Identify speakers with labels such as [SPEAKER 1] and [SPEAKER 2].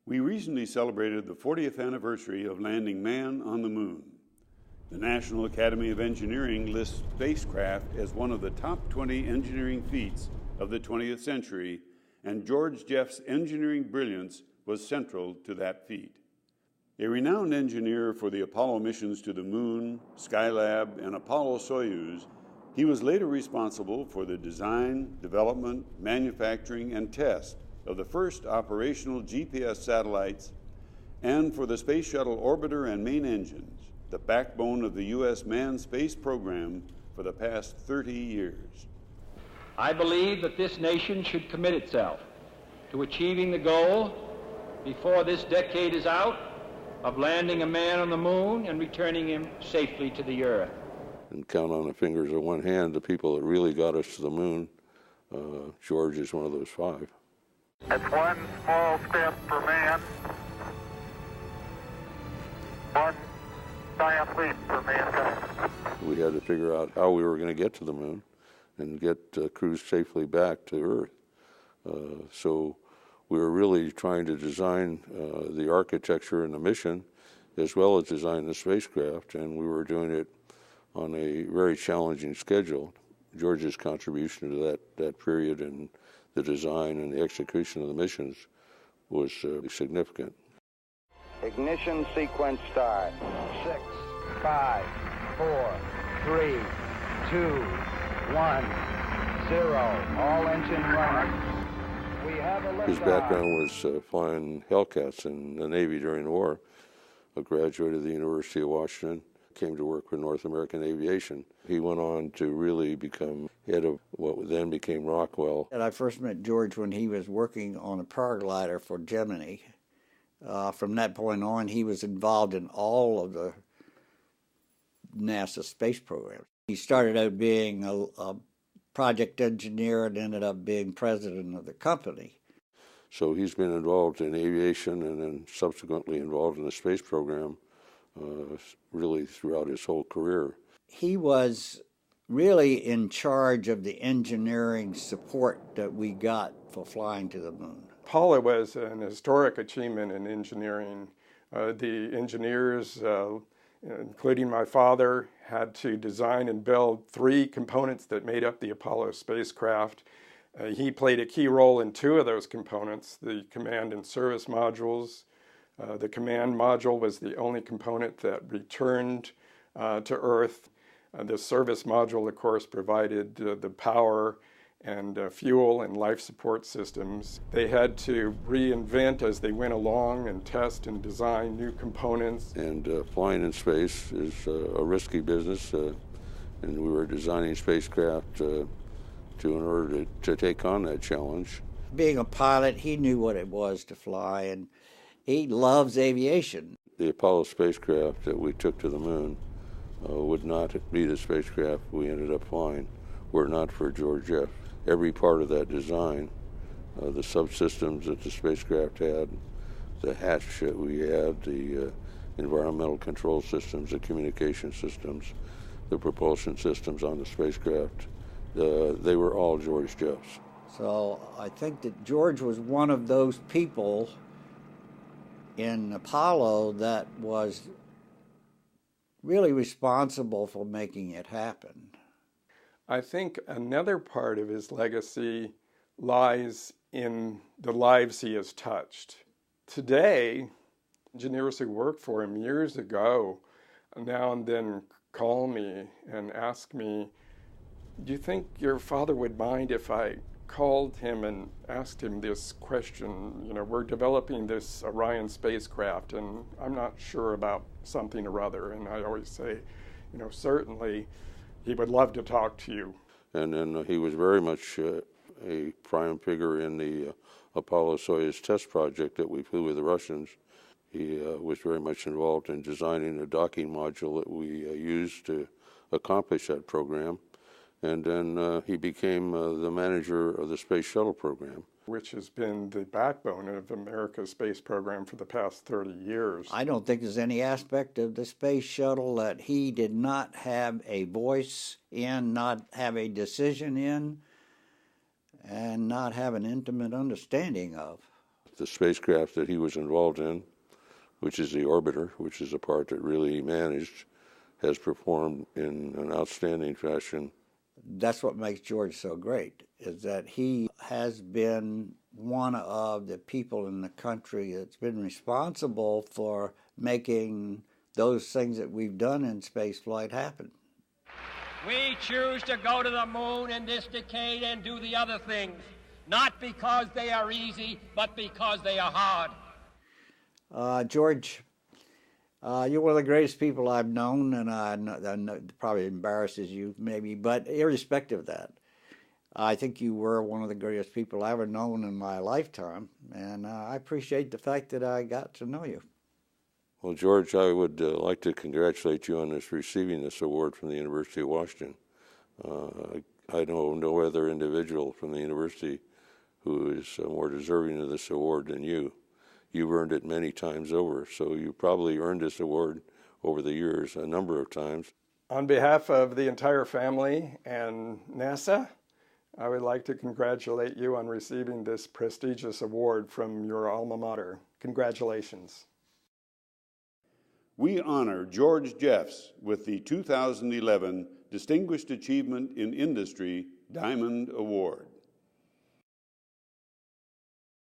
[SPEAKER 1] We recently celebrated the 40th anniversary of landing man on the moon. The National Academy of Engineering lists spacecraft as one of the top 20 engineering feats of the 20th century, and George Jeff's engineering brilliance was central to that feat. A renowned engineer for the Apollo missions to the moon, Skylab, and Apollo-Soyuz, he was later responsible for the design, development, manufacturing, and test of the first operational GPS satellites and for the Space Shuttle orbiter and main engines, the backbone of the U.S. manned space program for the past 30 years.
[SPEAKER 2] I believe that this nation should commit itself to achieving the goal before this decade is out of landing a man on the moon and returning him safely to the earth.
[SPEAKER 3] And count on the fingers of one hand the people that really got us to the moon. George is one of those 5.
[SPEAKER 4] That's one small step for man, one giant leap for mankind.
[SPEAKER 3] We had to figure out how we were going to get to the moon and get crews safely back to Earth. So we were really trying to design the architecture and the mission as well as design the spacecraft, and we were doing it on a very challenging schedule. George's contribution to that period and the design and the execution of the missions was significant.
[SPEAKER 5] Ignition sequence start. 6, 5, 4, 3, 2, 1, 0. All engine running. We have a liftoff.
[SPEAKER 3] His background was flying Hellcats in the Navy during the war. A graduate of the University of Washington, came to work for North American Aviation. He went on to really become head of what then became Rockwell.
[SPEAKER 6] And I first met George when he was working on a paraglider for Gemini. From that point on, he was involved in all of the NASA space programs. He started out being a project engineer and ended up being president of the company.
[SPEAKER 3] So he's been involved in aviation and then subsequently involved in the space program really throughout his whole career.
[SPEAKER 6] He was really in charge of the engineering support that we got for flying to the moon.
[SPEAKER 7] Apollo was an historic achievement in engineering. The engineers, including my father, had to design and build 3 components that made up the Apollo spacecraft. He played a key role in 2 of those components, the command and service modules. The command module was the only component that returned to Earth. The service module, of course, provided the power and fuel and life support systems. They had to reinvent as they went along and test and design new components.
[SPEAKER 3] And flying in space is a risky business, and we were designing spacecraft in order to take on that challenge.
[SPEAKER 6] Being a pilot, he knew what it was to fly, and he loves aviation.
[SPEAKER 3] The Apollo spacecraft that we took to the moon would not be the spacecraft we ended up flying were it not for George Jeff. Every part of that design, the subsystems that the spacecraft had, the hatch that we had, the environmental control systems, the communication systems, the propulsion systems on the spacecraft, they were all George Jeff's.
[SPEAKER 6] So I think that George was one of those people in Apollo that was really responsible for making it happen.
[SPEAKER 7] I think another part of his legacy lies in the lives he has touched. Today, engineers who worked for him years ago now and then call me and ask me, do you think your father would mind if I called him and asked him this question? You know, we're developing this Orion spacecraft and I'm not sure about something or other. And I always say, you know, certainly he would love to talk to you.
[SPEAKER 3] And then he was very much a prime figure in the Apollo-Soyuz test project that we flew with the Russians. He was very much involved in designing a docking module that we used to accomplish that program. And then he became the manager of the Space Shuttle program,
[SPEAKER 7] which has been the backbone of America's space program for the past 30 years.
[SPEAKER 6] I don't think there's any aspect of the Space Shuttle that he did not have a voice in, not have a decision in, and not have an intimate understanding of.
[SPEAKER 3] The spacecraft that he was involved in, which is the orbiter, which is a part that really he managed, has performed in an outstanding fashion.
[SPEAKER 6] That's what makes George so great, is that he has been one of the people in the country that's been responsible for making those things that we've done in spaceflight happen.
[SPEAKER 2] We choose to go to the moon in this decade and do the other things, not because they are easy, but because they are hard.
[SPEAKER 6] George, you're one of the greatest people I've known, and I know it probably embarrasses you maybe, but irrespective of that, I think you were one of the greatest people I've ever known in my lifetime, and I appreciate the fact that I got to know you.
[SPEAKER 3] Well, George, I would like to congratulate you on receiving this award from the University of Washington. I know no other individual from the university who is more deserving of this award than you. You've earned it many times over, so you probably earned this award over the years a number of times.
[SPEAKER 7] On behalf of the entire family and NASA, I would like to congratulate you on receiving this prestigious award from your alma mater. Congratulations.
[SPEAKER 1] We honor George Jeffs with the 2011 Distinguished Achievement in Industry Diamond Award.